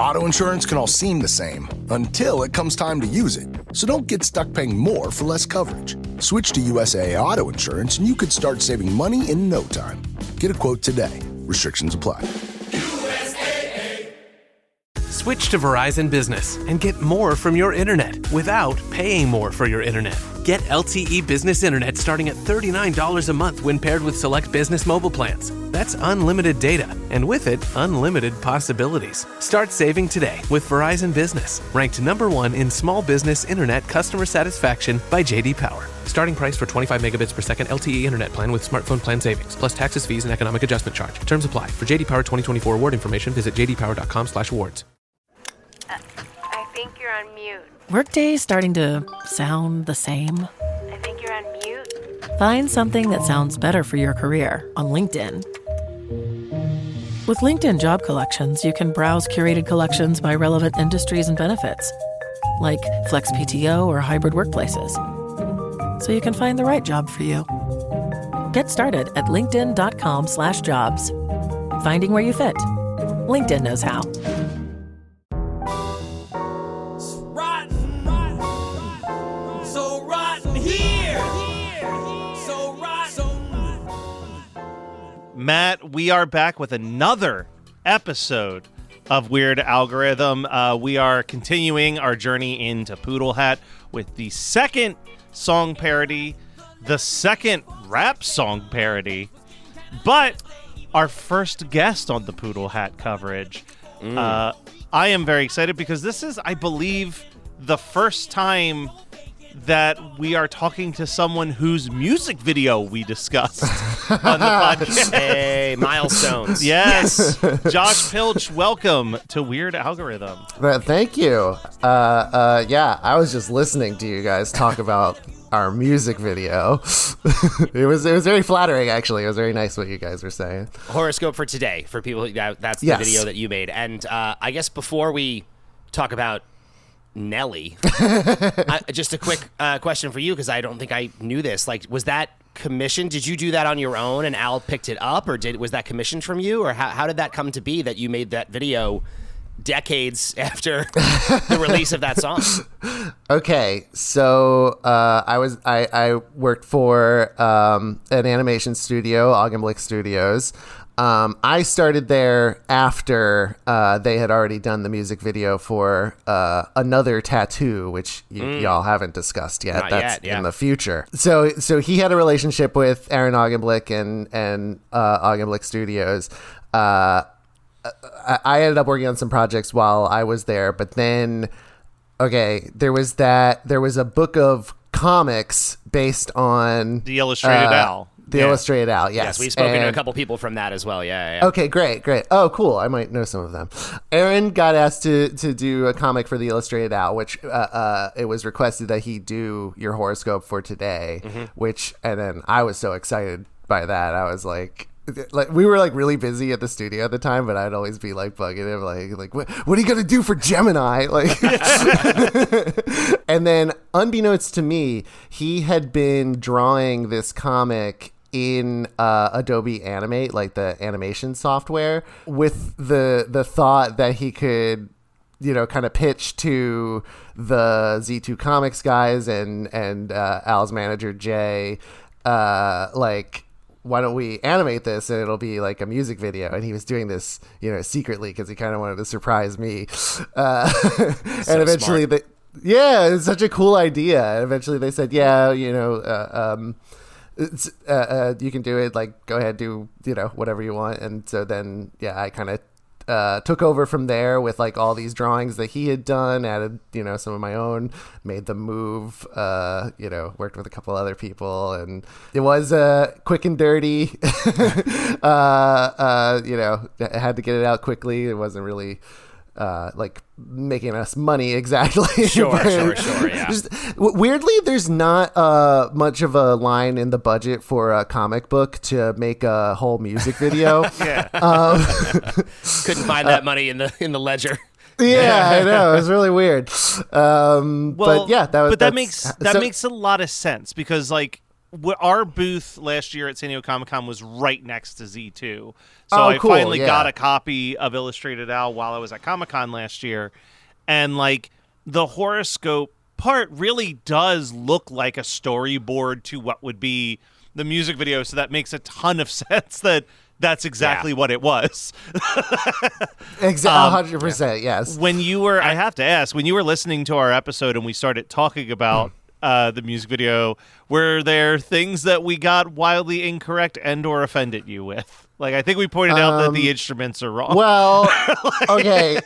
Auto insurance can all seem the same until it comes time to use it. So don't get stuck paying more for less coverage. Switch to USAA Auto Insurance and you could start saving money in no time. Get a quote today. Restrictions apply. Switch to Verizon Business and get more from your internet without paying more for your internet. Get LTE Business Internet starting at $39 a month when paired with select business mobile plans. That's unlimited data, and with it, unlimited possibilities. Start saving today with Verizon Business, ranked #1 in small business internet customer satisfaction by J.D. Power. Starting price for 25 megabits per second LTE internet plan with smartphone plan savings, plus taxes, fees, and economic adjustment charge. Terms apply. For J.D. Power 2024 award information, visit jdpower.com/awards. I think you're on mute. Workday starting to sound the same? I think you're on mute. Find something that sounds better for your career on LinkedIn. With LinkedIn Job Collections, you can browse curated collections by relevant industries and benefits, like flex PTO or hybrid workplaces, so you can find the right job for you. Get started at linkedin.com/jobs. Finding where you fit. LinkedIn knows how. Matt, we are back with another episode of Weird Algorithm. We are continuing our journey into Poodle Hat with the second song parody, the second rap song parody, but our first guest on the Poodle Hat coverage. I am very excited because this is, I believe, the first time that we are talking to someone whose music video we discussed on the podcast. Hey, milestones. Yes. Josh Pilch, welcome to Weird Algorithm. Thank you. Yeah, I was just listening to you guys talk about our music video. It was very flattering, actually. It was very nice what you guys were saying. Horoscope for today, for people, that's the video that you made. And I guess before we talk about Nelly, just a quick question for you, because I don't think I knew this. Like, was that commissioned? Did you do that on your own and Al picked it up, or was that commissioned from you, or how did that come to be that you made that video decades after the release of that song? Okay, so I worked for an animation studio, Augenblick Studios. I started there after they had already done the music video for Another Tattoo, which y'all haven't discussed yet. Not That's yet, yeah. in the future. So he had a relationship with Aaron Augenblick and Augenblick Studios. I ended up working on some projects while I was there, but then, there was a book of comics based on The Illustrated Al. The Illustrated Al, yes. Yes, we've spoken to a couple people from that as well. Yeah. Okay, great. Oh, cool. I might know some of them. Aaron got asked to do a comic for the Illustrated Al, which it was requested that he do your horoscope for today, and then I was so excited by that. I was like we were like really busy at the studio at the time, but I'd always be like bugging him, like what are you gonna do for Gemini? Like, and then unbeknownst to me, he had been drawing this comic in Adobe Animate, like the animation software, with the thought that he could, kind of pitch to the Z2 Comics guys and Al's manager Jay, like, why don't we animate this and it'll be like a music video? And he was doing this, secretly because he kind of wanted to surprise me. And eventually, it's such a cool idea. And eventually they said, you can do it. Like, go ahead, do whatever you want. And so then, I kind of took over from there with like all these drawings that he had done, added some of my own, made them move, worked with a couple other people, and it was quick and dirty. I had to get it out quickly. It wasn't really like making us money exactly. Sure, yeah. Weirdly, there's not much of a line in the budget for a comic book to make a whole music video. Couldn't find that money in the ledger. Yeah, I know. It was really weird. That makes a lot of sense because like our booth last year at San Diego Comic-Con was right next to Z2. So Oh, I cool, finally yeah. got a copy of Illustrated Al while I was at Comic-Con last year. And like the Horoscope part really does look like a storyboard to what would be the music video. So that makes a ton of sense that's exactly what it was. Exactly, 100%, yes. When you were, I have to ask, when you were listening to our episode and we started talking about the music video, were there things that we got wildly incorrect and or offended you with? Like, I think we pointed out that the instruments are wrong. Well, okay.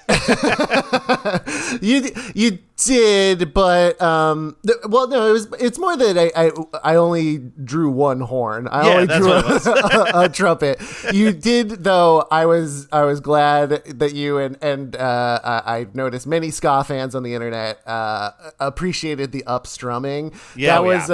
you did, but well, no, it's more that I only drew one horn. I only that's drew what it was. a trumpet. You did, though. I was glad that you and I noticed many ska fans on the internet appreciated the upstrumming. Yeah, that was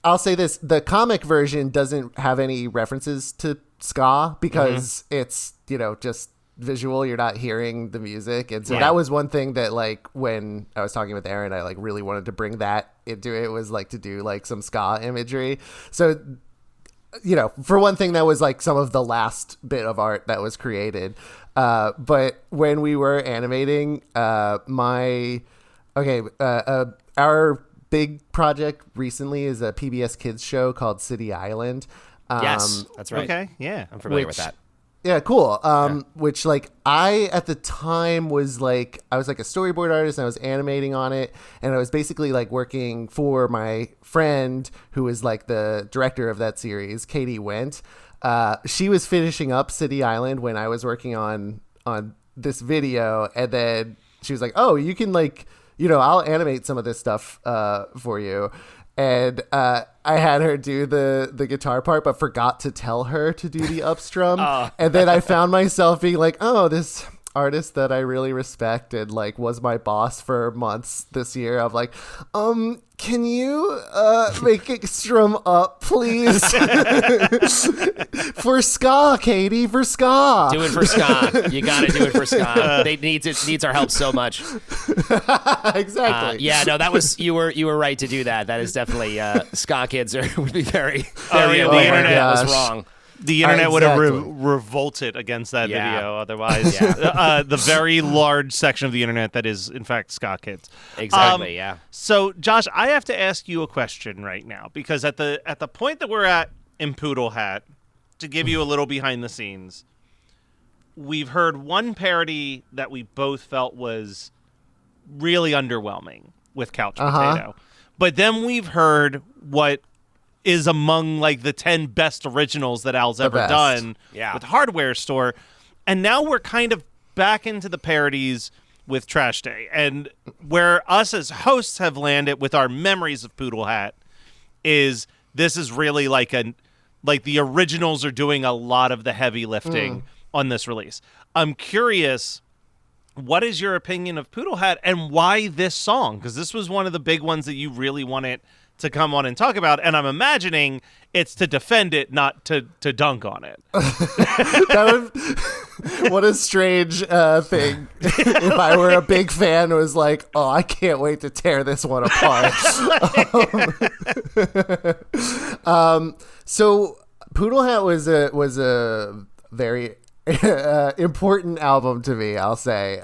I'll say this: the comic version doesn't have any references to ska because it's just visual. You're not hearing the music, and so that was one thing that, like, when I was talking with Aaron, I like really wanted to bring that into it, was like to do like some ska imagery. So for one thing, that was like some of the last bit of art that was created. But when we were animating, our big project recently is a PBS Kids show called City Island. Yes, that's right. Okay, yeah. I'm familiar with that. Yeah, cool. Which, like, I at the time was like, I was like a storyboard artist and I was animating on it, and I was basically like working for my friend who was like the director of that series, Katie Went. She was finishing up City Island when I was working on this video, and then she was like, "Oh, you can like, I'll animate some of this stuff for you." And I had her do the guitar part, but forgot to tell her to do the upstrum. And then I found myself being like, oh, this artist that I really respect and like was my boss for months this year. I'm like, can you make it strum up, please? For ska, Katie, for ska. Do it for ska. You got to do it for ska. It needs our help so much. Exactly. That was you were right to do that. That is definitely ska kids would be very the internet that was wrong. The internet would have Exactly. revolted against that Yeah. video. Otherwise, the very large section of the internet that is, in fact, ska kids. Exactly. Yeah. So, Josh, I have to ask you a question right now, because at the point that we're at in Poodle Hat, to give you a little behind the scenes, we've heard one parody that we both felt was really underwhelming with Couch Potato, but then we've heard what is among like the 10 best originals that Al's ever best. done Yeah. with Hardware Store. And now we're kind of back into the parodies with Trash Day. And where us as hosts have landed with our memories of Poodle Hat is this is really like the originals are doing a lot of the heavy lifting on this release. I'm curious, what is your opinion of Poodle Hat and why this song? Because this was one of the big ones that you really wanted to come on and talk about, and I'm imagining it's to defend it, not to dunk on it. What a strange thing. If I were a big fan, it was like, oh, I can't wait to tear this one apart. So Poodle Hat was a very important album to me, I'll say.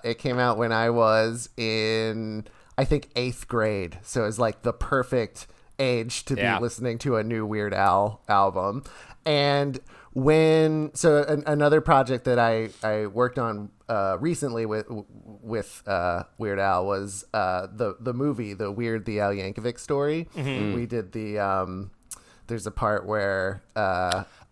It came out when I was in, I think, 8th grade. So it was like the perfect age to be listening to a new Weird Al album. And another project that I worked on recently with Weird Al was the movie, the Weird the Al Yankovic Story. Mm-hmm. We did there's a part where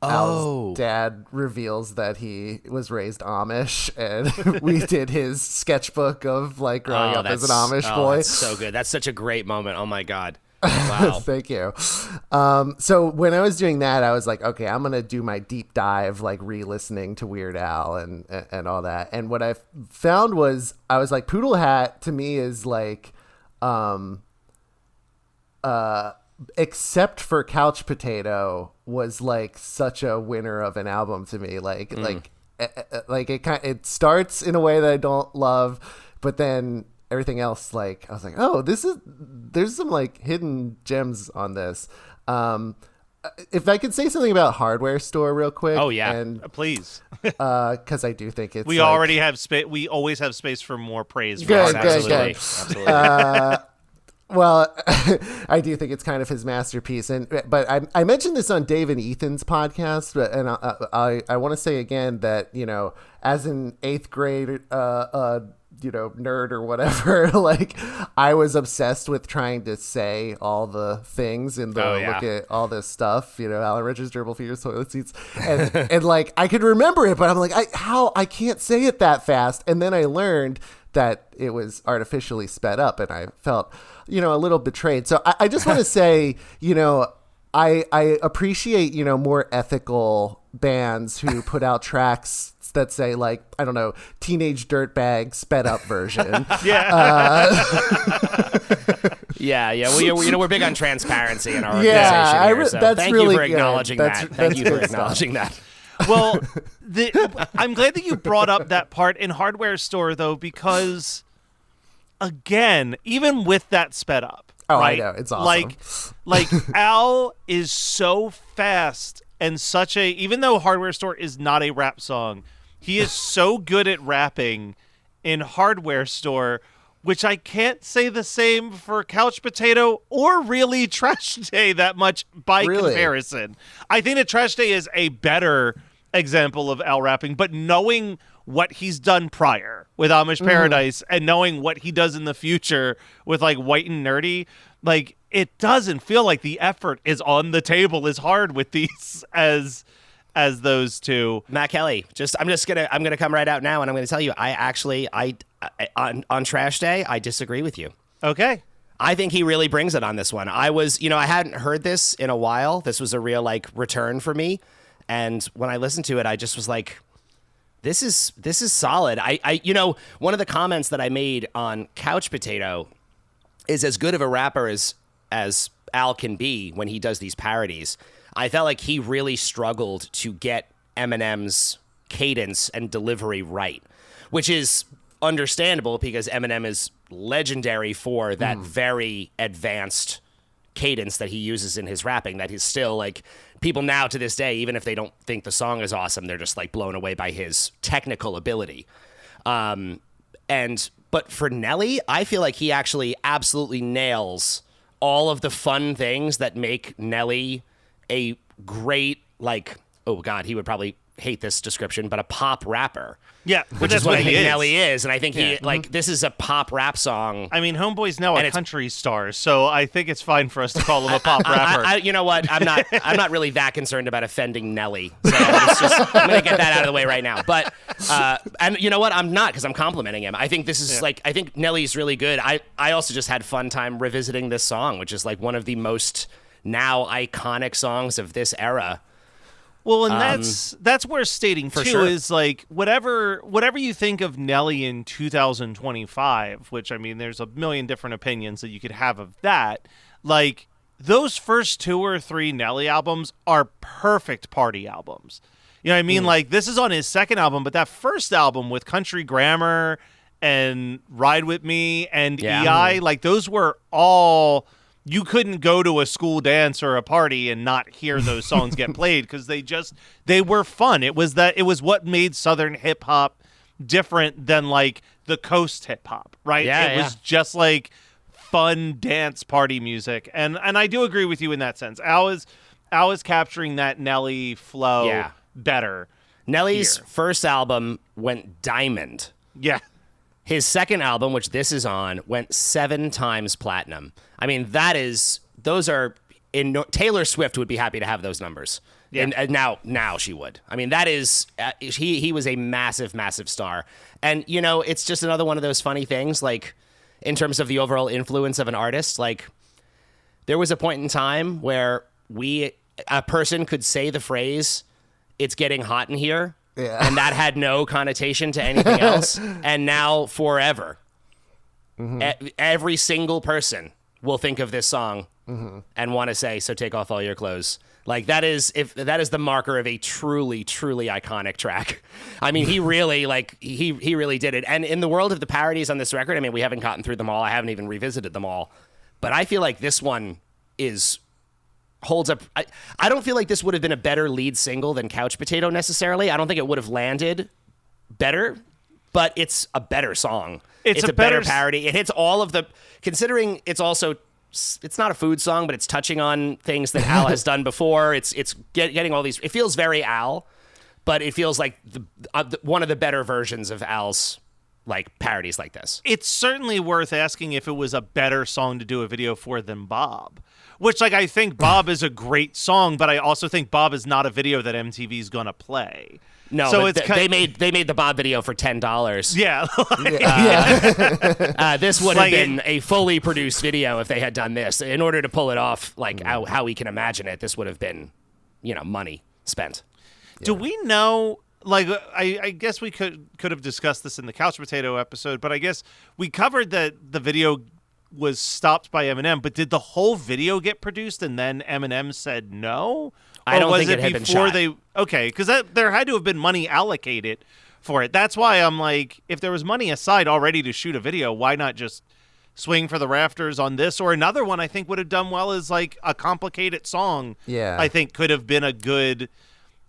Al's dad reveals that he was raised Amish, and we did his sketchbook of like growing up as an Amish boy. That's so good. That's such a great moment. Oh my God. Wow. Thank you. So when I was doing that, I was like, okay, I'm going to do my deep dive, like re-listening to Weird Al and all that. And what I found was, I was like, Poodle Hat to me is like, except for Couch Potato, was like such a winner of an album to me. Like it starts in a way that I don't love, but then everything else, like I was like, oh, there's some like hidden gems on this. If I could say something about Hardware Store real quick. Oh yeah, and Please. because I do think it's We already have space. We always have space for more praise. Good, absolutely. Well, I do think it's kind of his masterpiece, but I mentioned this on Dave and Ethan's podcast, and I want to say again that as an 8th grade nerd or whatever, like I was obsessed with trying to say all the things in the look at all this stuff, Alan Richards, gerbil feeders, toilet seats, and like I could remember it, but I'm like, I can't say it that fast, and then I learned that it was artificially sped up, and I felt a little betrayed. So I just want to say, I appreciate more ethical bands who put out tracks that say, like, I don't know, Teenage Dirtbag sped up version. Yeah. Well, we're big on transparency in our organization here, so thank you for acknowledging that. Thank you for acknowledging that. Well, I'm glad that you brought up that part in Hardware Store, though, because, again, even with that sped up, right? I know, it's awesome. Like Al is so fast and even though Hardware Store is not a rap song, he is so good at rapping in Hardware Store, which I can't say the same for Couch Potato or really Trash Day that much by comparison. I think that Trash Day is a better example of Al rapping, but knowing what he's done prior with Amish Paradise and knowing what he does in the future with like White and Nerdy, like it doesn't feel like the effort is on the table as hard with these as those two. Matt Kelly, I'm gonna come right out now and I'm gonna tell you, I on Trash Day I disagree with you. Okay. I think he really brings it on this one. I hadn't heard this in a while. This was a real like return for me. And when I listened to it, I just was like, this is solid. One of the comments that I made on Couch Potato is as good of a rapper as Al can be when he does these parodies. I felt like he really struggled to get Eminem's cadence and delivery right, which is understandable because Eminem is legendary for that very advanced cadence that he uses in his rapping that is still like people now to this day, even if they don't think the song is awesome, they're just like blown away by his technical ability. But for Nelly, I feel like he actually absolutely nails all of the fun things that make Nelly a great, like, oh God, he would probably hate this description, but a pop rapper. Yeah, which is what I think Nelly is. And I think this is a pop rap song. I mean, Homeboy's now a country star, so I think it's fine for us to call him a pop rapper. You know what? I'm not really that concerned about offending Nelly. So I'm going to get that out of the way right now. But, and you know what? I'm not, because I'm complimenting him. I think this is I think Nelly's really good. I also just had fun time revisiting this song, which is like one of the most now iconic songs of this era. Well, and that's where stating too sure. is like whatever you think of Nelly in 2025, which I mean, there's a million different opinions that you could have of that. Like those first 2 or 3 Nelly albums are perfect party albums. You know what I mean? Like this is on his second album, but that first album with Country Grammar and Ride With Me and EI, like those were all. You couldn't go to a school dance or a party and not hear those songs get played because they were fun. It was what made Southern hip hop different than like the coast hip hop, right? It was just like fun dance party music. And I do agree with you in that sense. Al is capturing that Nelly flow better. Nelly's first album went diamond. Yeah. His second album, which this is on, went 7 times platinum. I mean, Taylor Swift would be happy to have those numbers. Yeah. And now she would. I mean, that is, he was a massive, massive star. And, it's just another one of those funny things, like, in terms of the overall influence of an artist. Like, there was a point in time where a person could say the phrase, "It's getting hot in here." Yeah. And that had no connotation to anything else. And now forever, every single person will think of this song and want to say, "So take off all your clothes." Like that is the marker of a truly, truly iconic track. I mean, he really he really did it. And in the world of the parodies on this record, I mean, we haven't gotten through them all. I haven't even revisited them all, but I feel like this one holds up. I don't feel like this would have been a better lead single than Couch Potato necessarily. I don't think it would have landed better, but it's a better song. It's a better parody. It hits all of the, considering it's not a food song, but it's touching on things that Al has done before. It's getting all these, it feels very Al, but it feels like one of the better versions of Al's like parodies like this. It's certainly worth asking if it was a better song to do a video for than Bob. Which, like, I think Bob is a great song, but I also think Bob is not a video that MTV's gonna play. No, so they made the Bob video for $10. Yeah, this would have been a fully produced video if they had done this. In order to pull it off, like how we can imagine it, this would have been, money spent. Yeah. Do we know? Like, I guess we could have discussed this in the Couch Potato episode, but I guess we covered that the video was stopped by Eminem, but did the whole video get produced and then Eminem said no? I don't think it had been shot. Okay, because there had to have been money allocated for it. That's why I'm like, if there was money aside already to shoot a video, why not just swing for the rafters on this? Or another one I think would have done well is like a complicated song. Yeah, I think could have been a good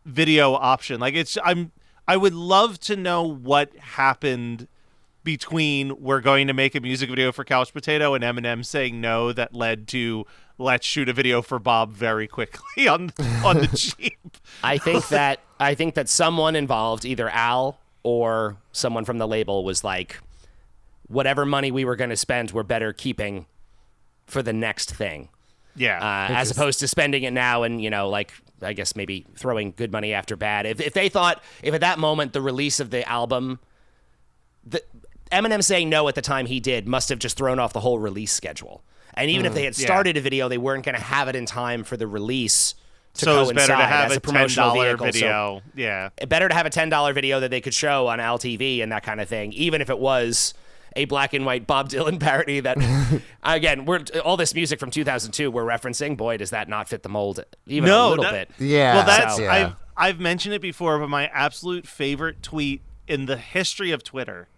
video option. Like I would love to know what happened between we're going to make a music video for Couch Potato and Eminem saying no that led to let's shoot a video for Bob very quickly on the cheap. I think that someone involved, either Al or someone from the label, was like, whatever money we were going to spend, we're better keeping for the next thing. Yeah. As opposed to spending it now and, I guess maybe throwing good money after bad. If they thought, if at that moment the release of the album, Eminem saying no at the time he did must have just thrown off the whole release schedule. And even if they had started a video, they weren't going to have it in time for the release to coincide. So it's better to have a $10 video. So better to have a $10 video that they could show on Al TV and that kind of thing, even if it was a black and white Bob Dylan parody that, again, all this music from 2002 we're referencing. Boy, does that not fit the mold even a little bit. Yeah. Well, I've mentioned it before, but my absolute favorite tweet in the history of Twitter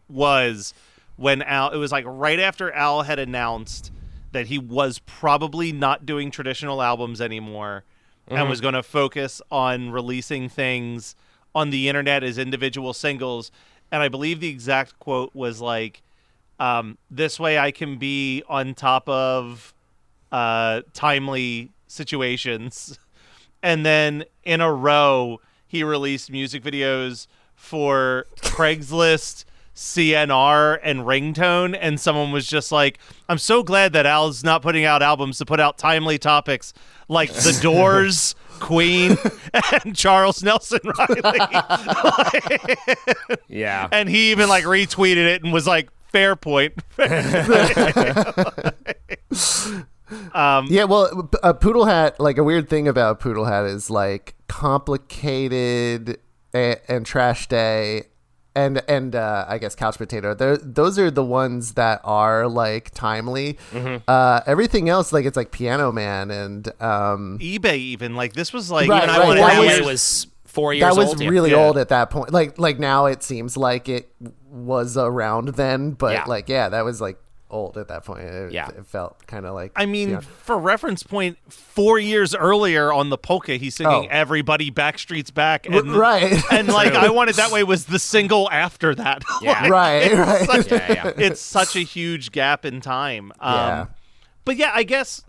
was when it was like right after Al had announced that he was probably not doing traditional albums anymore and was going to focus on releasing things on the internet as individual singles. And I believe the exact quote was like, this way I can be on top of timely situations. And then in a row, he released music videos for Craigslist, CNR, and Ringtone, and someone was just like, I'm so glad that Al's not putting out albums to put out timely topics like The Doors, Queen, and Charles Nelson Riley. Yeah. And he even like retweeted it and was like, fair point. Yeah, well, Poodle Hat, like a weird thing about Poodle Hat is like Complicated and Trash Day and I guess Couch Potato. Those are the ones that are like timely. Everything else, like it's like Piano Man and eBay. Even like this was like even I Wanted That Way was 4 years old. That was really old at that point. Like now it seems like it was around then, but that was like old at that point. It felt kind of like, I mean, for reference point, 4 years earlier on the polka, he's singing "Everybody Backstreet's Back," and right, and like "I Want It That Way" was the single after that. It's such a huge gap in time. But yeah, I guess.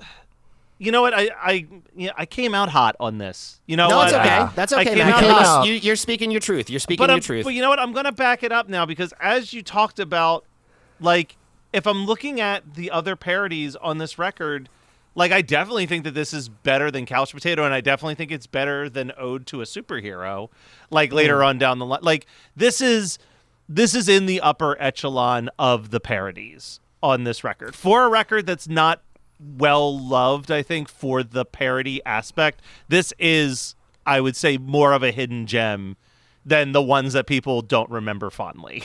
You know what? I came out hot on this. You know, no, what? It's okay. That's okay. You're speaking your truth. You're speaking your truth. But you know what? I'm going to back it up now because as you talked about, like, if I'm looking at the other parodies on this record, like, I definitely think that this is better than Couch Potato, and I definitely think it's better than Ode to a Superhero. Like later on down the line, like this is in the upper echelon of the parodies on this record for a record that's not well loved, I think, for the parody aspect. This is, I would say, more of a hidden gem than the ones that people don't remember fondly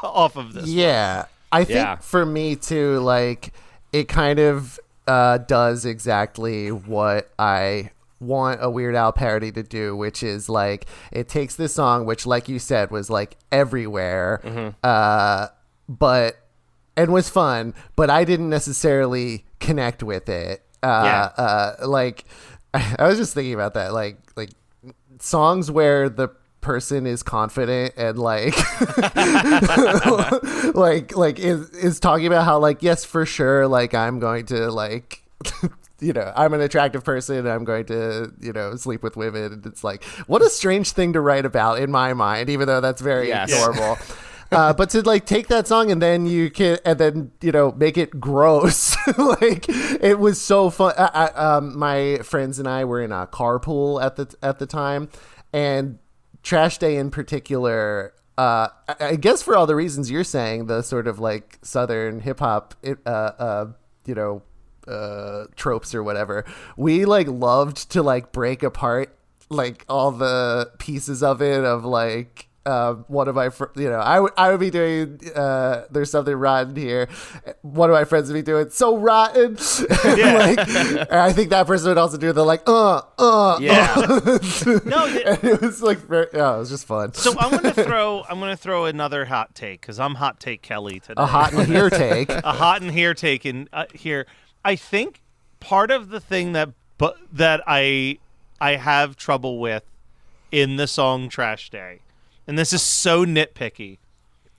off of this. Yeah. I think for me too, like it kind of does exactly what I want a Weird Al parody to do, which is like it takes this song, which like you said was like everywhere, and was fun, but I didn't necessarily connect with it. Like I was just thinking about that, like songs where the person is confident and like like is talking about how like, yes, for sure, like I'm going to like I'm an attractive person and I'm going to sleep with women, and it's like, what a strange thing to write about in my mind, even though that's very normal. But to like take that song and then make it gross. Like it was so fun. My friends and I were in a carpool at the time, and Trash Day in particular, I guess for all the reasons you're saying, the sort of like Southern hip hop, tropes or whatever, we like loved to like break apart like all the pieces of it, of like one of my I would be doing there's something rotten here, one of my friends would be doing so rotten. Like, I think that person would also do the like no, it was like it was just fun. So I'm gonna throw another hot take, because I'm hot take Kelly today. A hot in here take. A hot in here take in here. I think part of the thing that I have trouble with in the song Trash Day, and this is so nitpicky.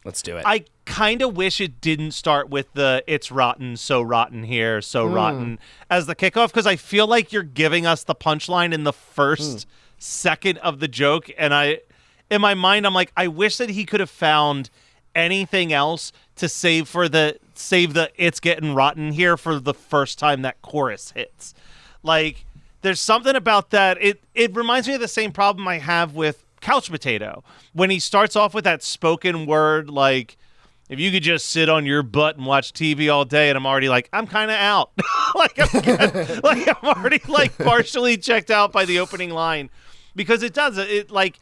Let's do it. I kind of wish it didn't start with the "it's rotten, so rotten here, so rotten" as the kickoff, because I feel like you're giving us the punchline in the first second of the joke, and in my mind, I'm like, I wish that he could have found anything else to save the "it's getting rotten here" for the first time that chorus hits. Like, there's something about that. It reminds me of the same problem I have with Couch Potato, when he starts off with that spoken word, like, if you could just sit on your butt and watch TV all day, and I'm already like, I'm kind of out. I'm already like partially checked out by the opening line, because it does it like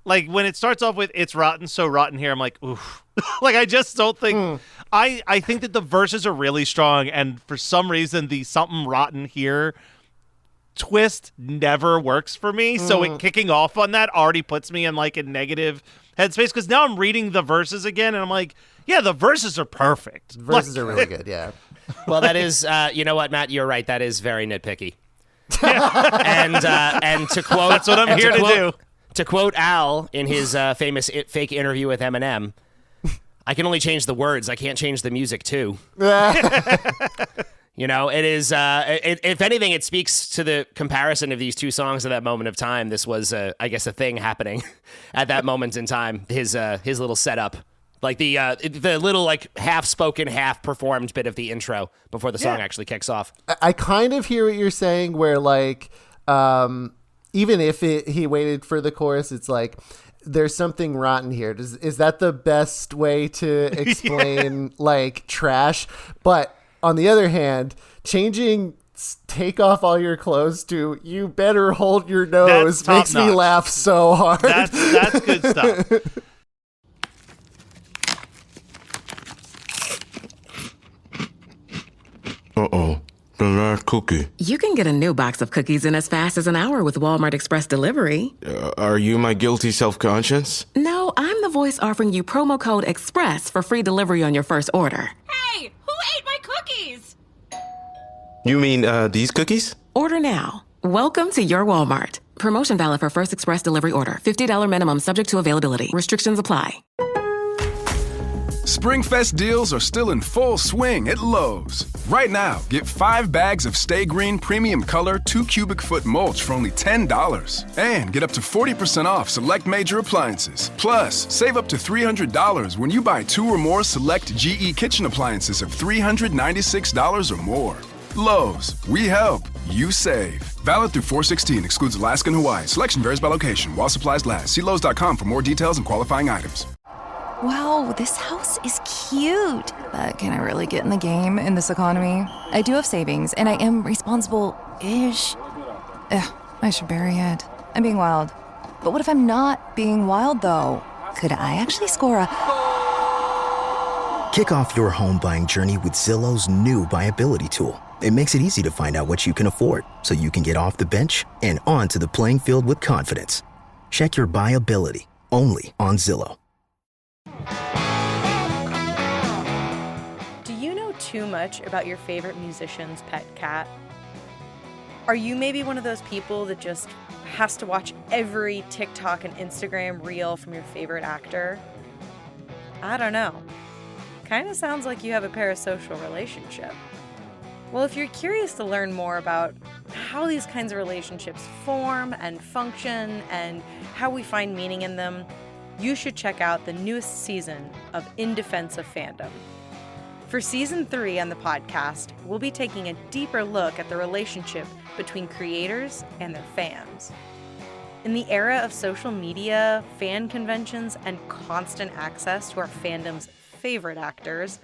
when it starts off with "it's rotten, so rotten here," I'm like, oof. Like, I just don't think I think that the verses are really strong, and for some reason the "something rotten here" twist never works for me. So it kicking off on that already puts me in like a negative headspace, because now I'm reading the verses again and I'm like, yeah, the verses are perfect. The verses are really good, yeah. Well, that is, you know what, Matt, you're right. That is very nitpicky. And to quote, that's what I'm here to do. To quote Al in his famous fake interview with Eminem, I can only change the words. I can't change the music too. It is, if anything, it speaks to the comparison of these two songs at that moment of time. This was, I guess, a thing happening at that moment in time. His little setup, like the little like half-spoken, half-performed bit of the intro before the song actually kicks off. I kind of hear what you're saying, where like, even if he waited for the chorus, it's like, there's something rotten here. Is that the best way to explain like trash? But on the other hand, changing "take off all your clothes" to "you better hold your nose" makes me laugh so hard. That's good stuff. Uh-oh. The last cookie. You can get a new box of cookies in as fast as an hour with Walmart Express Delivery. Are you my guilty self-conscience? No, I'm the voice offering you promo code EXPRESS for free delivery on your first order. Hey, who ate my cookies? You mean, these cookies? Order now. Welcome to your Walmart. Promotion valid for first express delivery order. $50 minimum subject to availability. Restrictions apply. Springfest deals are still in full swing at Lowe's. Right now, get 5 bags of Stay Green Premium Color 2 cubic foot mulch for only $10. And get up to 40% off select major appliances. Plus, save up to $300 when you buy 2 or more select GE kitchen appliances of $396 or more. Lowe's, we help, you save. Valid through 4/16, excludes Alaska and Hawaii. Selection varies by location while supplies last. See Lowe's.com for more details and qualifying items. Wow, this house is cute. But can I really get in the game in this economy? I do have savings, and I am responsible-ish. I should bury it. I'm being wild. But what if I'm not being wild, though? Could I actually score a... Kick off your home buying journey with Zillow's new buyability tool. It makes it easy to find out what you can afford so you can get off the bench and onto the playing field with confidence. Check your buyability only on Zillow. Do you know too much about your favorite musician's pet cat? Are you maybe one of those people that just has to watch every TikTok and Instagram reel from your favorite actor? I don't know. Kind of sounds like you have a parasocial relationship. Well, if you're curious to learn more about how these kinds of relationships form and function and how we find meaning in them, you should check out the newest season of In Defense of Fandom. For Season 3 on the podcast, we'll be taking a deeper look at the relationship between creators and their fans. In the era of social media, fan conventions, and constant access to our fandom's favorite actors,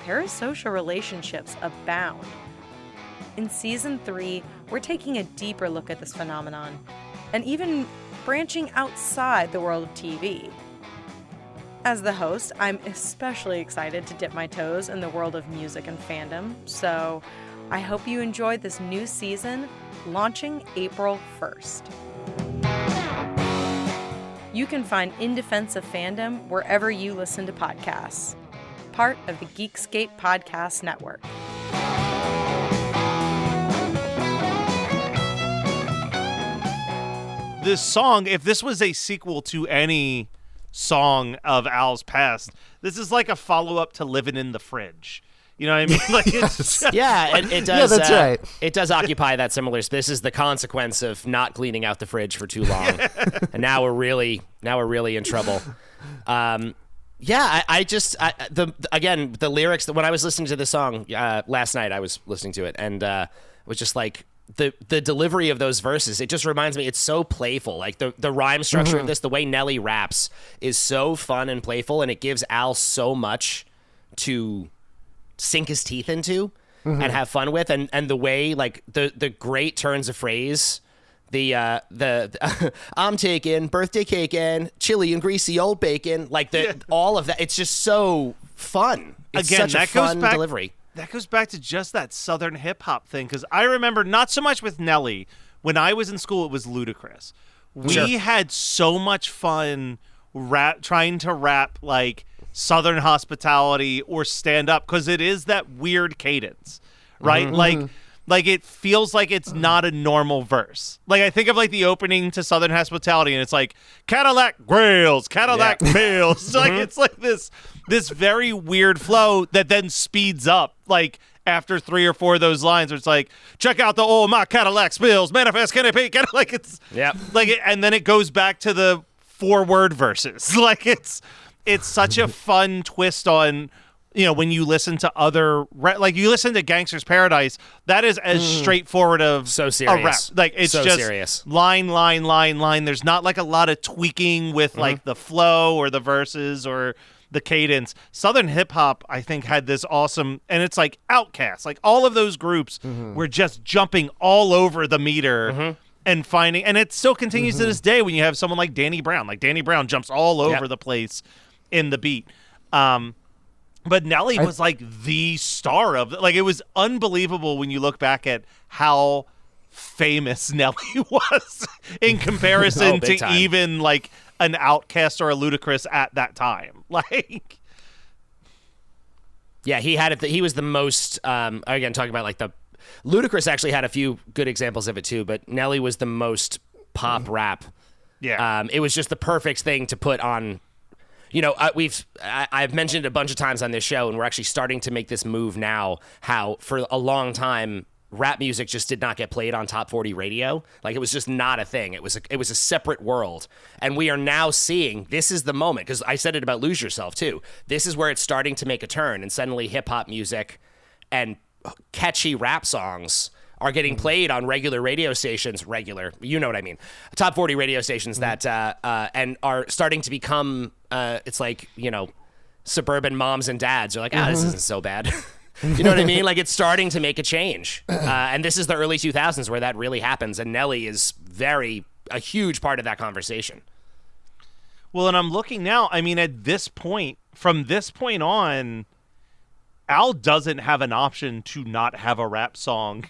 parasocial relationships abound. In Season 3, we're taking a deeper look at this phenomenon, and even branching outside the world of TV. As the host, I'm especially excited to dip my toes in the world of music and fandom, so I hope you enjoyed this new season, launching April 1st. You can find In Defense of Fandom wherever you listen to podcasts. Part of the Geekscape Podcast Network. This song, if this was a sequel to any song of Al's past, this is like a follow-up to Living in the Fridge. You know what I mean? Like, it's it does. Yeah, that's right. It does occupy that similar. This is the consequence of not cleaning out the fridge for too long, and now we're really in trouble. The lyrics that when I was listening to the song last night, I was listening to it and was just like the delivery of those verses. It just reminds me, it's so playful. Like the rhyme structure of this, the way Nelly raps is so fun and playful, and it gives Al so much to sink his teeth into and have fun with, and the way like the great turns of phrase. The I'm taking birthday cake and chili and greasy old bacon, like all of that. It's just so fun. It's Again, such a fun delivery. That goes back to just that Southern hip hop thing, because I remember not so much with Nelly. When I was in school, it was Ludacris. We had so much fun trying to rap like Southern hospitality or stand up, because it is that weird cadence, right? Like it feels like it's not a normal verse. Like I think of like the opening to Southern Hospitality, and it's like Cadillac Grails, Cadillac Bales. Like it's like this very weird flow that then speeds up like after 3 or 4 of those lines, where it's like, check out the old my Cadillac spills, manifest can it be? Like it's and then it goes back to the 4-word verses. Like it's such a fun twist on. You know, when you listen to like you listen to Gangster's Paradise, that is as straightforward of so serious. A rap. Like it's so just serious. Line. There's not like a lot of tweaking with like the flow or the verses or the cadence. Southern hip hop, I think, had this awesome, and it's like Outkast, like all of those groups were just jumping all over the meter and finding, and it still continues to this day when you have someone like Danny Brown. Like Danny Brown jumps all over the place in the beat. But Nelly was like the star of it. Like it was unbelievable when you look back at how famous Nelly was in comparison to time. even like an Outkast or a Ludacris at that time. Like, yeah, he had it. He was the most. Again, talking about like the Ludacris actually had a few good examples of it too, but Nelly was the most pop rap. Yeah, it was just the perfect thing to put on. You know, I've mentioned it a bunch of times on this show, and we're actually starting to make this move now, how for a long time, rap music just did not get played on top 40 radio. Like, it was just not a thing. It was a separate world. And we are now seeing, this is the moment, because I said it about Lose Yourself, too. This is where it's starting to make a turn, and suddenly hip-hop music and catchy rap songs are getting played on regular radio stations, you know what I mean, top 40 radio stations that, and are starting to become, it's like, you know, suburban moms and dads are like, this isn't so bad. You know what I mean? Like, it's starting to make a change. And this is the early 2000s where that really happens, and Nelly is a huge part of that conversation. Well, and I'm looking now, I mean, at this point, from this point on, Al doesn't have an option to not have a rap song.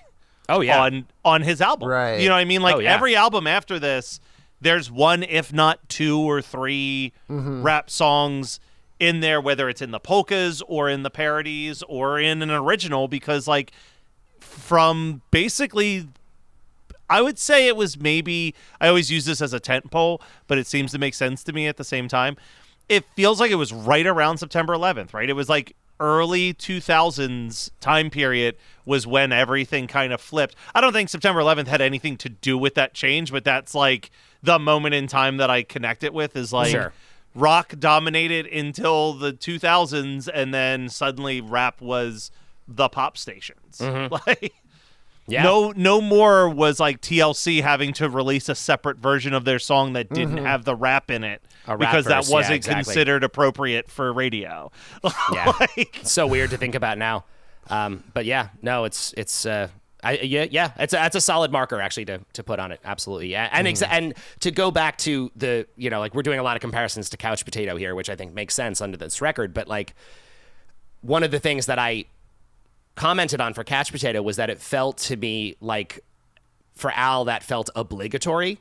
Oh yeah, on his album, right? You know what I mean? Like yeah. every album after this, there's one, if not two or three, rap songs in there, whether it's in the polkas or in the parodies or in an original. Because like from basically, I would say it was maybe, I always use this as a tent pole, but it seems to make sense to me at the same time. It feels like it was right around September 11th, right? It was like early 2000s time period was when everything kind of flipped. I don't think September 11th had anything to do with that change, but that's like the moment in time that I connect it with is like rock dominated until the 2000s, and then suddenly rap was the pop stations. Like no more was like TLC having to release a separate version of their song that didn't have the rap in it because that wasn't considered appropriate for radio. Yeah, it's so weird to think about now. But yeah, no, it's that's a solid marker actually to put on it. Absolutely, yeah. And and to go back to the, you know, like we're doing a lot of comparisons to Couch Potato here, which I think makes sense under this record. But like one of the things that I commented on for Couch Potato was that it felt to me like for Al that felt obligatory.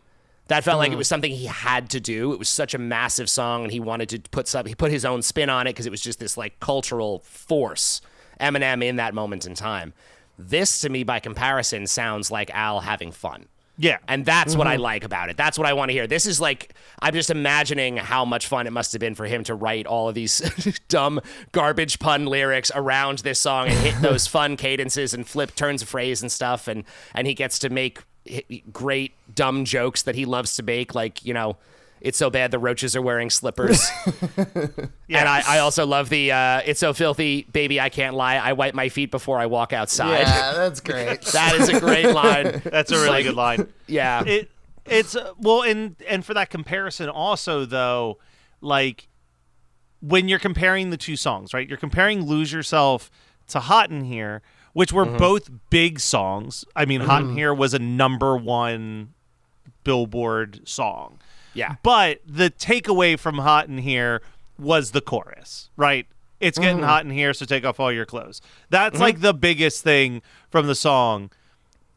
That felt like it was something he had to do. It was such a massive song, and he wanted to he put his own spin on it because it was just this like cultural force. Eminem in that moment in time. This, to me, by comparison, sounds like Al having fun. Yeah. And that's what I like about it. That's what I want to hear. This is like, I'm just imagining how much fun it must have been for him to write all of these dumb garbage pun lyrics around this song and hit those fun cadences and flip turns of phrase and stuff. And he gets to make great dumb jokes that he loves to make, like, you know, it's so bad the roaches are wearing slippers. And I also love the it's so filthy, baby, I can't lie. I wipe my feet before I walk outside. Yeah, that's great. That is a great line. That's a really good line. Yeah. It's well, and for that comparison also, though, like when you're comparing the two songs, right? You're comparing Lose Yourself to Hot in Here, which were both big songs. I mean, Hot in Here was a #1 Billboard song. Yeah. But the takeaway from Hot in Here was the chorus, right? It's getting hot in here, so take off all your clothes. That's like the biggest thing from the song.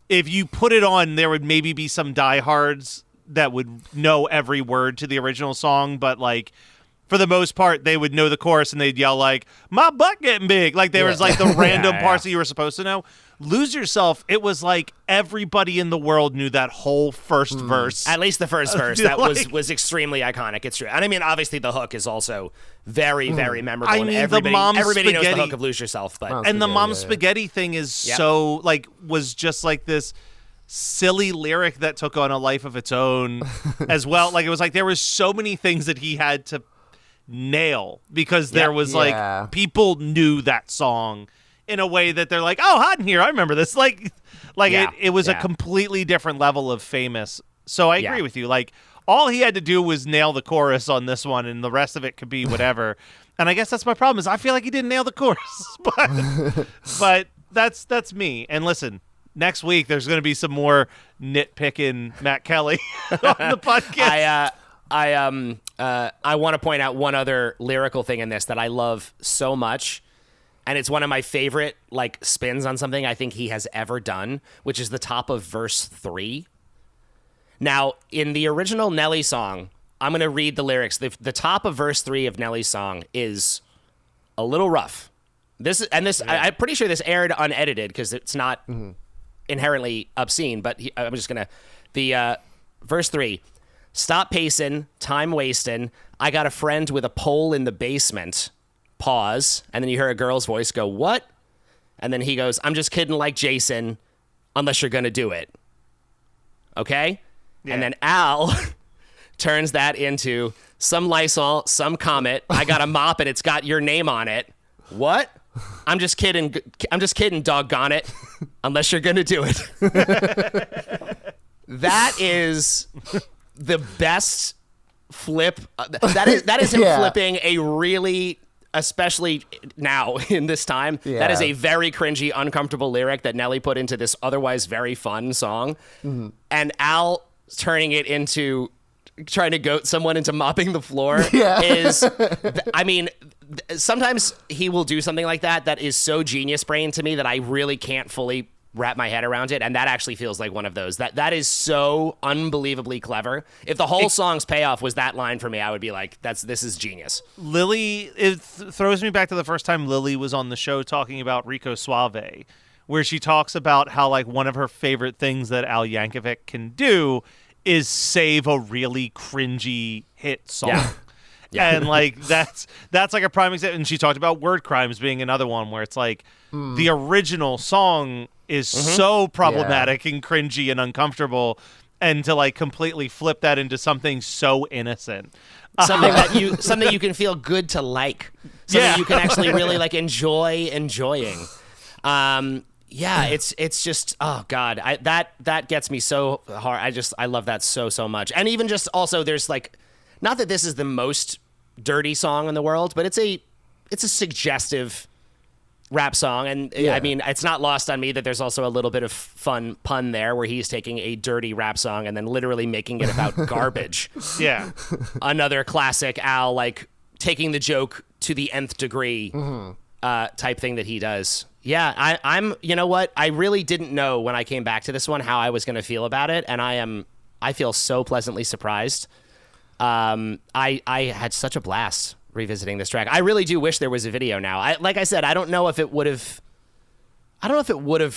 If you put it on, there would maybe be some diehards that would know every word to the original song, but like for the most part, they would know the chorus and they'd yell like, "My butt getting big." Like there was like the random parts that you were supposed to know. Lose Yourself, it was like everybody in the world knew that whole first verse. At least the first verse. That was extremely iconic. It's true. And I mean, obviously the hook is also very, very memorable. I mean, everybody knows the hook of Lose Yourself. But and the Mom Spaghetti thing is so, like, was just like this silly lyric that took on a life of its own as well. Like, it was like there was so many things that he had to nail because there was like people knew that song in a way that they're like, "Oh, Hot in Here, I remember this." It was a completely different level of famous. So I agree with you. Like all he had to do was nail the chorus on this one, and the rest of it could be whatever. And I guess that's my problem is I feel like he didn't nail the chorus, but that's me. And listen, next week there's going to be some more nitpicking Matt Kelly on the podcast. I want to point out one other lyrical thing in this that I love so much, and it's one of my favorite like spins on something I think he has ever done, which is the top of verse 3. Now, in the original Nelly song, I'm going to read the lyrics. The top of verse 3 of Nelly's song is a little rough. I'm pretty sure this aired unedited because it's not inherently obscene, but I'm just going to... verse 3... Stop pacing, time wasting. I got a friend with a pole in the basement. Pause. And then you hear a girl's voice go, "What?" And then he goes, "I'm just kidding like Jason, unless you're going to do it." Okay? Yeah. And then Al turns that into some Lysol, some Comet. I got a mop and it's got your name on it. What? I'm just kidding. I'm just kidding, doggone it. Unless you're going to do it. That is... the best flip that is him flipping a really, especially now in this time, that is a very cringy, uncomfortable lyric that Nelly put into this otherwise very fun song, and Al turning it into trying to goat someone into mopping the floor I mean, sometimes he will do something like that is so genius brain to me that I really can't fully wrap my head around it, and that actually feels like one of those. That is so unbelievably clever. If the whole song's payoff was that line for me, I would be like, this is genius. Lily, it throws me back to the first time Lily was on the show talking about Rico Suave, where she talks about how like one of her favorite things that Al Yankovic can do is save a really cringy hit song. Yeah. And like that's like a prime example. And she talked about Word Crimes being another one where it's like the original song is so problematic and cringy and uncomfortable, and to like completely flip that into something so innocent, something you can feel good to like, something you can actually really like enjoying. It's just, oh God, that gets me so hard. I love that so much. And even just also there's like, not that this is the most dirty song in the world, but it's a suggestive rap song. And I mean, it's not lost on me that there's also a little bit of fun pun there where he's taking a dirty rap song and then literally making it about garbage. Yeah. Another classic Al, like taking the joke to the nth degree type thing that he does. Yeah, I'm. You know what? I really didn't know when I came back to this one how I was going to feel about it, and I feel so pleasantly surprised. I had such a blast revisiting this track. I really do wish there was a video now. Like I said, I don't know if it would have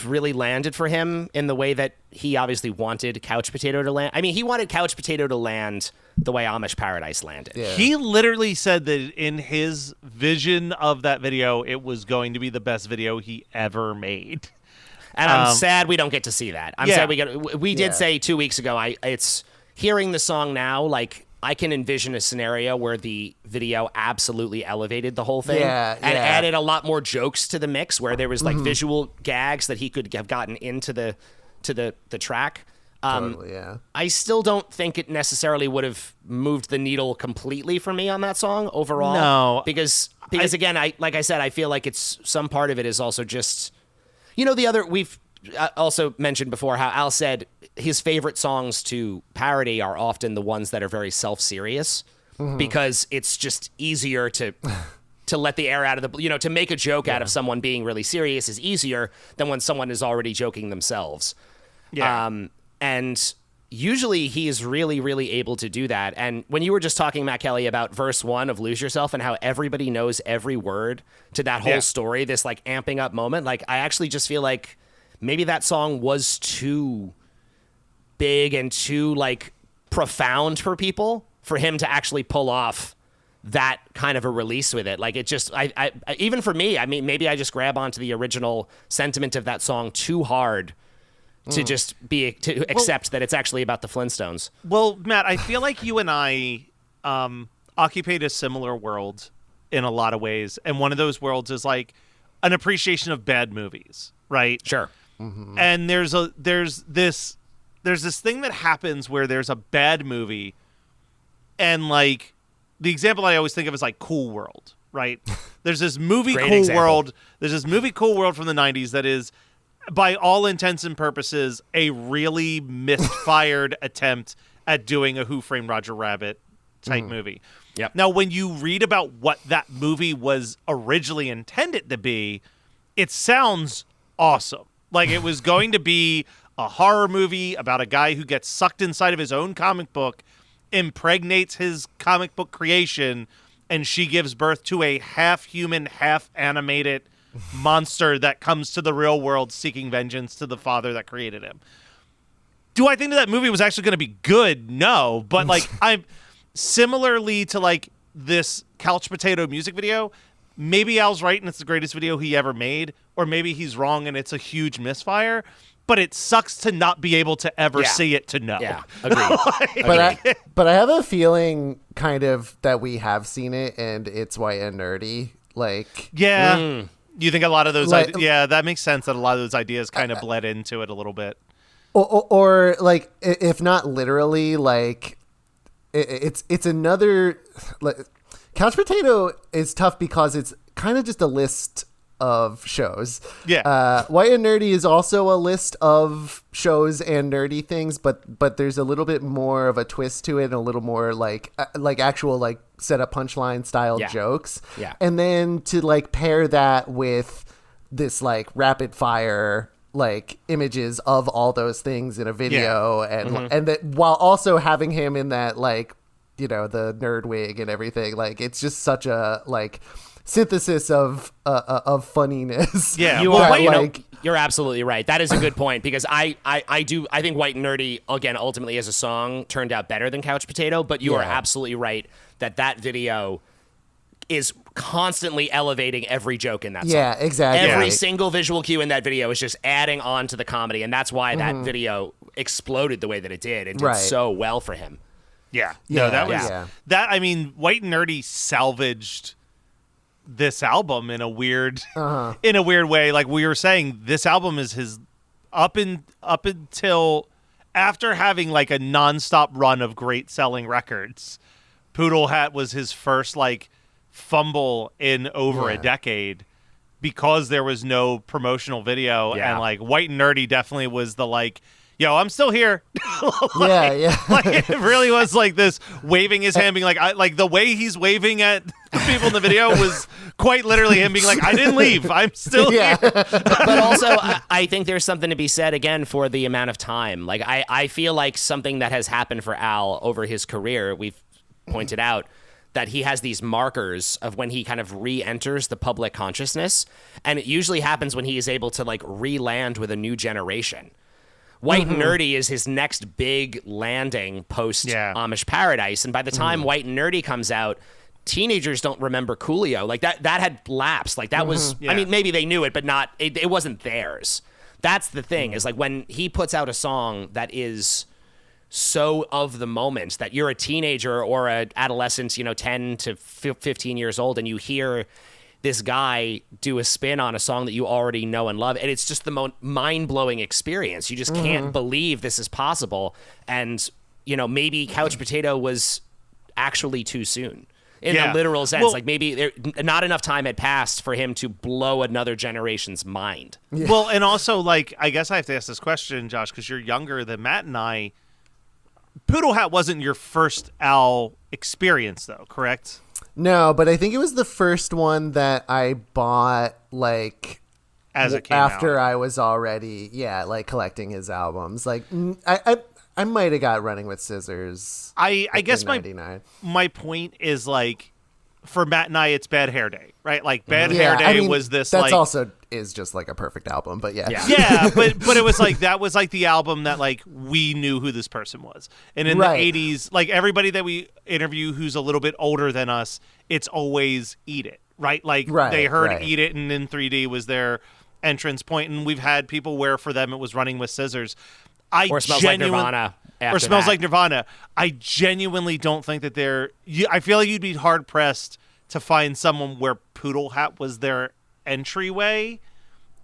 really landed for him in the way that he obviously wanted Couch Potato to land. I mean, he wanted Couch Potato to land the way Amish Paradise landed. Yeah. He literally said that in his vision of that video, it was going to be the best video he ever made. And I'm sad we don't get to see that. I'm sad we did say 2 weeks ago, it's hearing the song now, like, I can envision a scenario where the video absolutely elevated the whole thing and added a lot more jokes to the mix, where there was like visual gags that he could have gotten into the track. Totally, yeah. I still don't think it necessarily would have moved the needle completely for me on that song overall. No, because again, like I said, I feel like it's some part of it is also just, we've also mentioned before how Al said his favorite songs to parody are often the ones that are very self-serious because it's just easier to let the air out of the, to make a joke out of someone being really serious is easier than when someone is already joking themselves. Yeah. And usually he is really, really able to do that. And when you were just talking, Matt Kelly, about verse 1 of Lose Yourself and how everybody knows every word to that whole story, this like amping up moment, like I actually just feel like maybe that song was too big and too like profound for people for him to actually pull off that kind of a release with it. Like it just, I even for me, I mean, maybe I just grab onto the original sentiment of that song too hard to just accept that it's actually about the Flintstones. Well, Matt, I feel like you and I occupy a similar world in a lot of ways. And one of those worlds is like an appreciation of bad movies, right? Sure. Mm-hmm. And there's this thing that happens where there's a bad movie, and like the example I always think of is like Cool World, right? There's this movie Cool World. There's this movie Cool World from the 90s that is, by all intents and purposes, a really misfired attempt at doing a Who Framed Roger Rabbit type movie. Yep. Now, when you read about what that movie was originally intended to be, it sounds awesome. Like it was going to be a horror movie about a guy who gets sucked inside of his own comic book, impregnates his comic book creation, and she gives birth to a half-human, half-animated monster that comes to the real world seeking vengeance to the father that created him. Do I think that movie was actually going to be good? No. But like I'm similarly to like this Couch Potato music video, maybe Al's right and it's the greatest video he ever made, or maybe he's wrong and it's a huge misfire, but it sucks to not be able to ever see it to know. Yeah, agreed. But I have a feeling kind of that we have seen it and it's white and nerdy. Like, you think a lot of those that makes sense that a lot of those ideas kind of bled into it a little bit. Or like, if not literally, like it's another, like, Couch Potato is tough because it's kind of just a list of shows. Yeah. White and Nerdy is also a list of shows and nerdy things, but there's a little bit more of a twist to it and a little more like actual like set up punchline style jokes. Yeah. And then to like pair that with this like rapid fire like images of all those things in a video and that while also having him in that like, you know, the nerd wig and everything, like it's just such a like synthesis of funniness. Yeah. You're absolutely right. That is a good point because I think White and Nerdy again ultimately as a song turned out better than Couch Potato, but you are absolutely right that video is constantly elevating every joke in that song. Yeah, exactly. Every single visual cue in that video is just adding on to the comedy, and that's why that video exploded the way that it did and did so well for him. Yeah. No, that was that. I mean, White and Nerdy salvaged this album in a weird way. Like we were saying, this album is his up until after having like a nonstop run of great selling records. Poodle Hat was his first like fumble in over a decade because there was no promotional video and like White and Nerdy definitely was the like, yo, I'm still here. Like it really was like this waving his hand being like, like the way he's waving at people in the video was quite literally him being like, I didn't leave, I'm still here. But also I think there's something to be said again for the amount of time. Like I feel like something that has happened for Al over his career, we've pointed out that he has these markers of when he kind of re-enters the public consciousness. And it usually happens when he is able to like re-land with a new generation. White and Nerdy is his next big landing post Amish Paradise. And by the time White and Nerdy comes out, teenagers don't remember Coolio. Like that had lapsed. Like that was, I mean, maybe they knew it, but not, it wasn't theirs. That's the thing is like when he puts out a song that is so of the moment that you're a teenager or an adolescent, 10 to 15 years old, and you hear this guy do a spin on a song that you already know and love, and it's just the mind-blowing experience. You just can't believe this is possible, and maybe Couch Potato was actually too soon in the literal sense. Like maybe not enough time had passed for him to blow another generation's mind. Well, and also like I guess I have to ask this question, Josh, because you're younger than Matt and I. Poodle Hat wasn't your first Al experience, though, correct? No, but I think it was the first one that I bought, like, as it came after out. I was already, like, collecting his albums. Like, I might have got Running with Scissors. I guess my point is, like, for Matt and I, it's Bad Hair Day, right? Like, Bad Hair Day was this, that's like... also is just, like, a perfect album, but Yeah, but it was, like, that was, like, the album that, like, we knew who this person was. And in the 80s, like, everybody that we interview who's a little bit older than us, it's always Eat It, right? Like, they heard Eat It, and in 3D was their entrance point, and we've had people where, for them, it was Running with Scissors. Or Smells Like Nirvana. Or Smells Like Nirvana. I genuinely don't think that I feel like you'd be hard-pressed to find someone where Poodle Hat was their entryway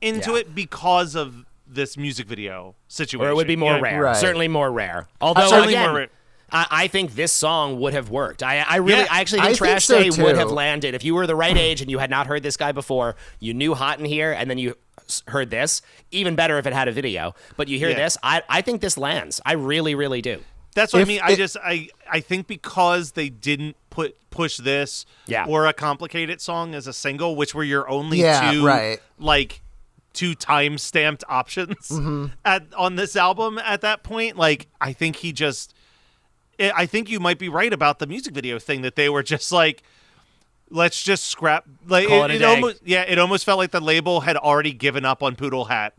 into it because of this music video situation. Or it would be more rare. Certainly more rare. Although, again, I think this song would have worked. I actually think Trash Day would have landed. If you were the right age and you had not heard this guy before, you knew Hot in Here, and then you heard this, even better if it had a video, but you hear this, I think this lands. I really, really do. That's what I mean. I think because they didn't push this or a Complicated Song as a single, which were your only two time-stamped options on this album at that point, like, I think I think you might be right about the music video thing, that they were just like, let's just scrap. Like, it almost felt like the label had already given up on Poodle Hat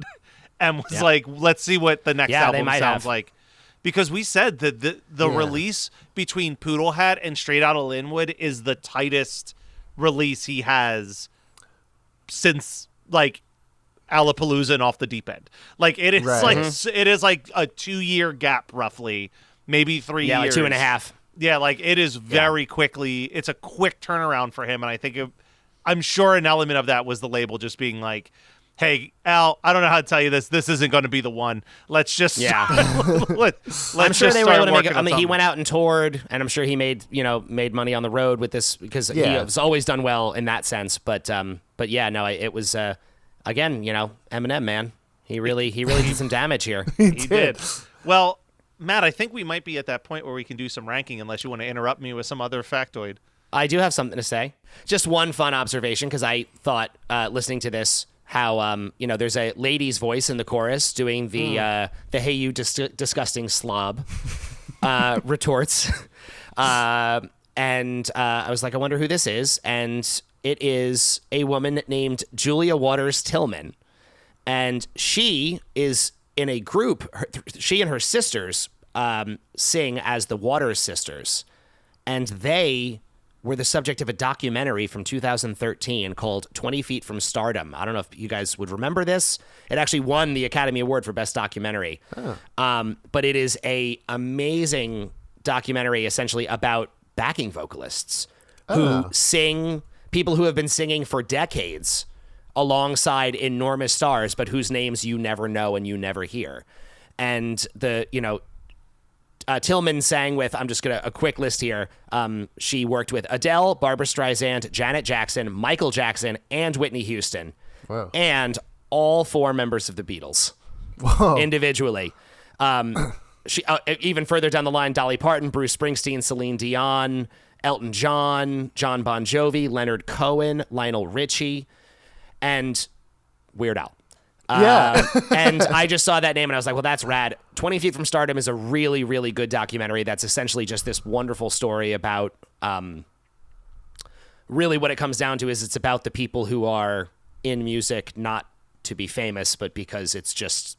and was like, let's see what the next album sounds like. Because we said that the release between Poodle Hat and Straight Outta Linwood is the tightest release he has since, like, Alapalooza and Off the Deep End. Like, it is it is like a 2-year gap, roughly, maybe 3 years. Yeah, like 2.5. Yeah, like, it is very quickly. It's a quick turnaround for him, and I think I'm sure an element of that was the label just being like, Hey, Al, I don't know how to tell you this. This isn't going to be the one. Let's just let's I'm sure just they were start able to make working it. on He something. went out and toured, and I'm sure he made money on the road with this because he has always done well in that sense. But yeah, no, it was again, Eminem, man. He really did some damage here. He did. Well, Matt, I think we might be at that point where we can do some ranking, unless you want to interrupt me with some other factoid. I do have something to say. Just one fun observation, because I thought listening to this how there's a lady's voice in the chorus doing the "Hey you disgusting slob" retorts, and I was like, I wonder who this is, and it is a woman named Julia Waters Tillman, and she is in a group. She and her sisters sing as the Waters Sisters, and they were the subject of a documentary from 2013 called 20 Feet from Stardom. I don't know if you guys would remember this. It actually won the Academy Award for Best Documentary. But it is a amazing documentary essentially about backing vocalists who sing, people who have been singing for decades alongside enormous stars, but whose names you never know and you never hear. And Tillman sang with, I'm just going to, a quick list here. She worked with Adele, Barbra Streisand, Janet Jackson, Michael Jackson, and Whitney Houston. Wow. And all 4 members of the Beatles. Whoa. Individually. She even further down the line, Dolly Parton, Bruce Springsteen, Celine Dion, Elton John, John Bon Jovi, Leonard Cohen, Lionel Richie, and Weird Al. And I just saw that name and I was like, well, that's rad. 20 Feet from Stardom is a really, really good documentary that's essentially just this wonderful story about really what it comes down to is it's about the people who are in music not to be famous, but because it's just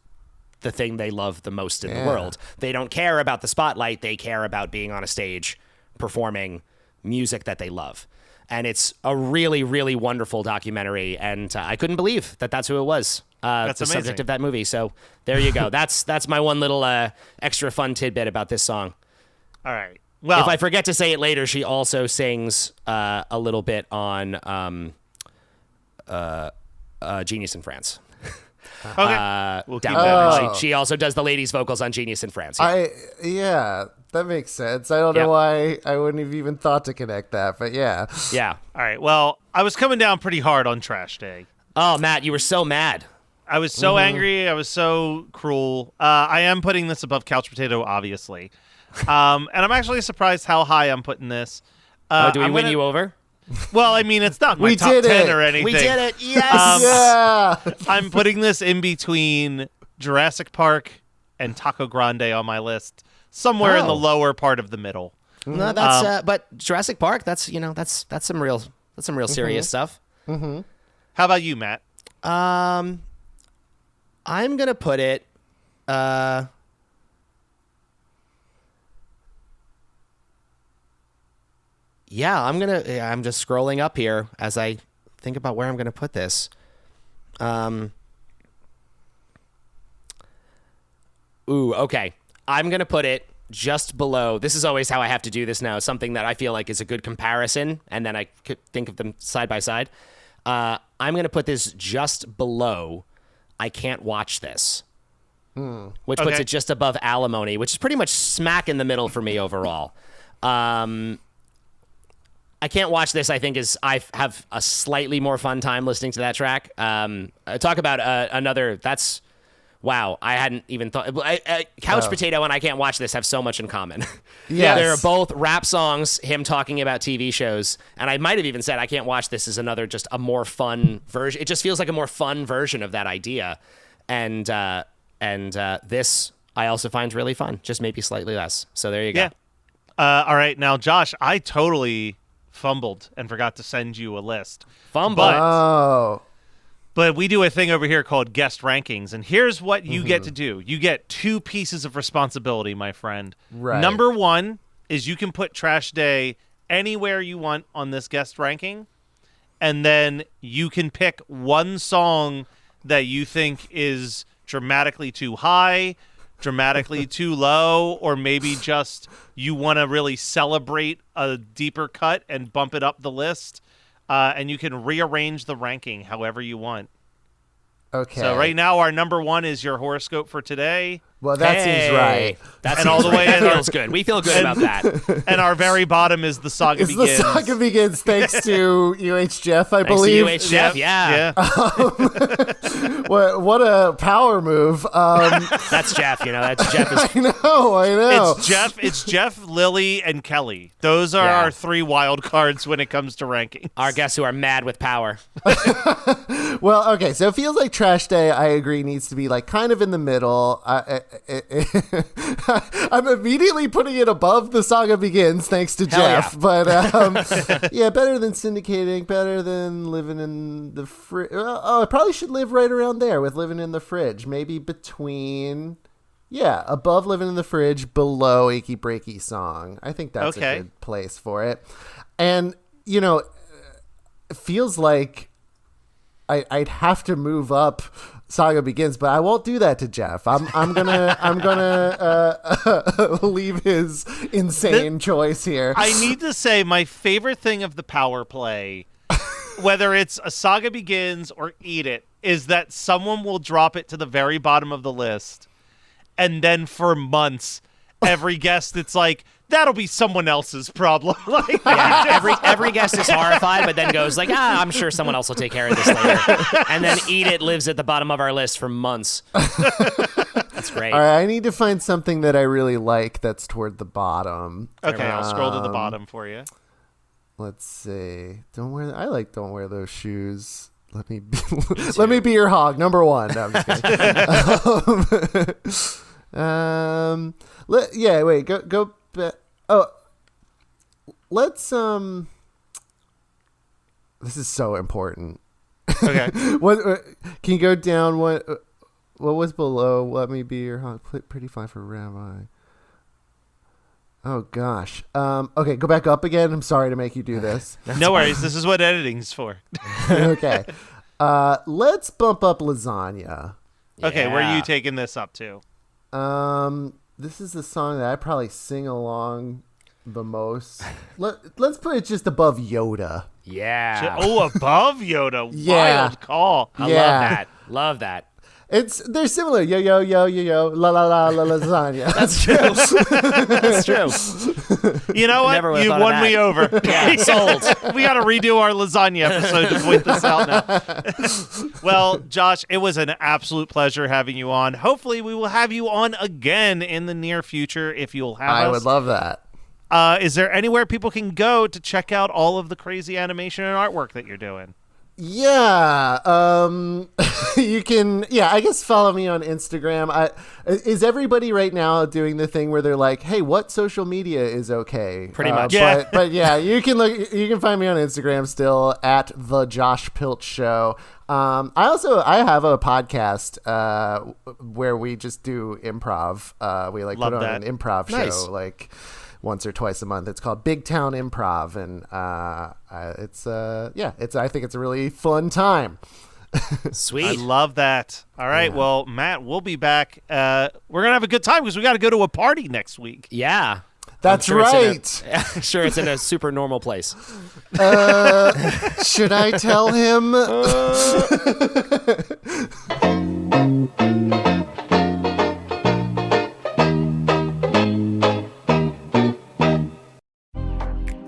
the thing they love the most in the world. They don't care about the spotlight. They care about being on a stage performing music that they love. And it's a really, really wonderful documentary. And I couldn't believe that that's who it was. That's the amazing. subject of that movie. So there you go. That's my one little extra fun tidbit about this song. All right. Well, if I forget to say it later, she also sings a little bit on Genius in France. Okay. We'll keep that in. She also does the ladies' vocals on Genius in France. That makes sense. I don't know why I wouldn't have even thought to connect that, but yeah. Yeah. All right. Well, I was coming down pretty hard on Trash Day. Oh, Matt, you were so mad. I was so angry. I was so cruel. I am putting this above Couch Potato, obviously. And I'm actually surprised how high I'm putting this. Do we win you over? Well, I mean, it's not my top 10 or anything. We did it. Yes. I'm putting this in between Jurassic Park and Taco Grande on my list, somewhere in the lower part of the middle. No, that's but Jurassic Park. That's some real serious stuff. Mm-hmm. How about you, Matt? I'm gonna put it. Yeah, I'm just scrolling up here as I think about where I'm gonna put this. Okay. I'm gonna put it just below. This is always how I have to do this now. Something that I feel like is a good comparison, and then I could think of them side by side. I'm gonna put this just below I Can't Watch This, which puts it just above Alimony, which is pretty much smack in the middle for me overall. I Can't Watch This, I think, I have a slightly more fun time listening to that track. Talk about another, that's, wow, I hadn't even thought. Couch Potato and I Can't Watch This have so much in common. Yes. They're both rap songs, him talking about TV shows. And I might have even said I Can't Watch This is another, just a more fun version. It just feels like a more fun version of that idea. And this I also find really fun, just maybe slightly less. So there you go. Yeah. All right. Now, Josh, I totally fumbled and forgot to send you a list. But we do a thing over here called guest rankings, and here's what you get to do. You get 2 pieces of responsibility, my friend. Right. Number 1 is you can put Trash Day anywhere you want on this guest ranking, and then you can pick one song that you think is dramatically too high, dramatically too low, or maybe just you want to really celebrate a deeper cut and bump it up the list. And you can rearrange the ranking however you want. Okay. So right now, our number one is your horoscope for today. Well, that seems right. That all the way feels good. We feel good about that. And our very bottom is the saga begins. The saga begins thanks to UH Jeff, I believe. Thanks to UH Jeff, yeah. What a power move. That's Jeff. That's Jeff. I know. It's Jeff, Lily, and Kelly. Those are our three wild cards when it comes to ranking. Our guests who are mad with power. Well, okay, so it feels like Trash Day, I agree, needs to be like kind of in the middle. I'm immediately putting it above the saga begins, thanks to Jeff. Yeah. But better than syndicating, better than living in the fridge. I probably should live right around there with living in the fridge. Maybe between, above living in the fridge, below Achy Breaky Song. I think that's a good place for it. And it feels like I'd have to move up Saga Begins, but I won't do that to Jeff. I'm gonna leave his insane choice here. I need to say my favorite thing of the power play, whether it's a Saga Begins or Eat It, is that someone will drop it to the very bottom of the list, and then for months, every guest it's like, that'll be someone else's problem. Every guest is horrified, but then goes like, I'm sure someone else will take care of this later. And then Eat It lives at the bottom of our list for months. That's great. All right, I need to find something that I really like that's toward the bottom. Okay, I'll scroll to the bottom for you. Let's see. Don't wear those shoes. Let me be your hog. Number one. No, I'm just kidding. Go. Let's this is so important. Okay. What can you go down? What was below? Let me be your hawk. Pretty fly for rabbi. Oh gosh. Okay, go back up again. I'm sorry to make you do this. No worries. This is what editing's for. Okay. Let's bump up lasagna. Okay, where are you taking this up to? This is the song that I probably sing along the most. Let's put it just above Yoda. Yeah. Above Yoda. Yeah. Wild call. I love that. They're similar. Yo yo yo yo yo la la la la lasagna. That's true. That's true. You know what? You won me over. Yeah, sold. We got to redo our lasagna episode to point this out now. Well, Josh, it was an absolute pleasure having you on. Hopefully, we will have you on again in the near future if you'll have us. I would love that. Is there anywhere people can go to check out all of the crazy animation and artwork that you're doing? Yeah, you can. Yeah, I guess follow me on Instagram. Is everybody right now doing the thing where they're like, "Hey, what social media is okay?" Pretty much. Yeah. But yeah, you can look. You can find me on Instagram still at the Josh Pilch Show. I have a podcast where we just do improv. We Love put on that. an improv Nice. show once or twice a month. It's called Big Town Improv, and I think it's a really fun time. Sweet. I love that. All right, well, Matt, we'll be back. We're gonna have a good time because we got to go to a party next week. Yeah. That's right. I'm sure it's in a super normal place. Should I tell him?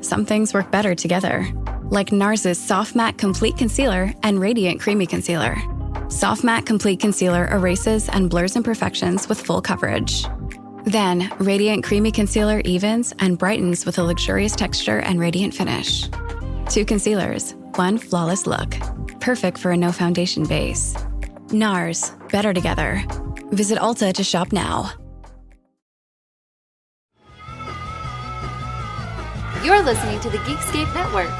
Some things work better together, like NARS's Soft Matte Complete Concealer and Radiant Creamy Concealer. Soft Matte Complete Concealer erases and blurs imperfections with full coverage. Then, Radiant Creamy Concealer evens and brightens with a luxurious texture and radiant finish. 2 concealers, 1 flawless look. Perfect for a no foundation base. NARS, better together. Visit Ulta to shop now. You're listening to the Geekscape Network.